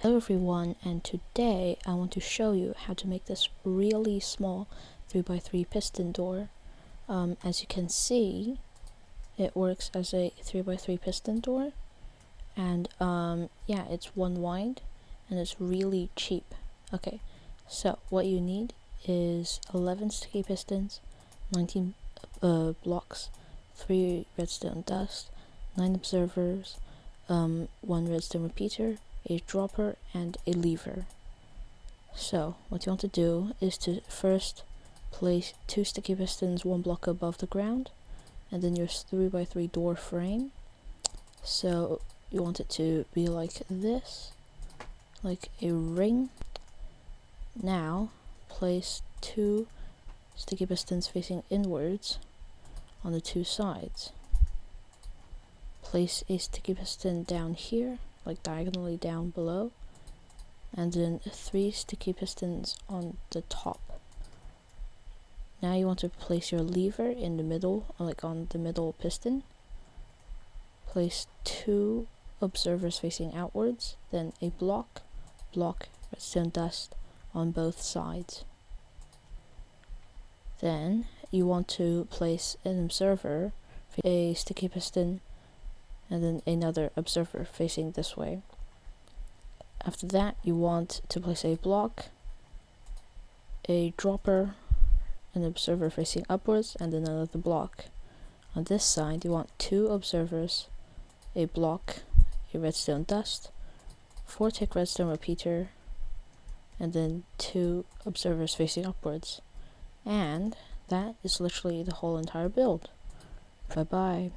Hello everyone, and today I want to show you how to make this really small 3x3 piston door. As you can see, it works as a 3x3 piston door, and yeah, it's one wide and it's really cheap. Okay, so what you need is 11 sticky pistons, 19 blocks, 3 redstone dust, 9 observers, 1 redstone repeater, a dropper, and a lever. So what you want to do is to first place 2 sticky pistons 1 block above the ground, and then your 3x3 door frame. So you want it to be like this, like a ring. Now place 2 sticky pistons facing inwards on the 2 sides. Place a sticky piston down here, like diagonally down below, and then 3 sticky pistons on the top. Now you want to place your lever in the middle, like on the middle piston. Place 2 observers facing outwards, then a block, redstone dust on both sides. Then you want to place an observer, a sticky piston, and then another observer facing this way. After that, you want to place a block, a dropper, an observer facing upwards, and then another block. On this side, you want 2 observers, a block, a redstone dust, 4-tick redstone repeater, and then 2 observers facing upwards. And that is literally the whole entire build. Bye bye.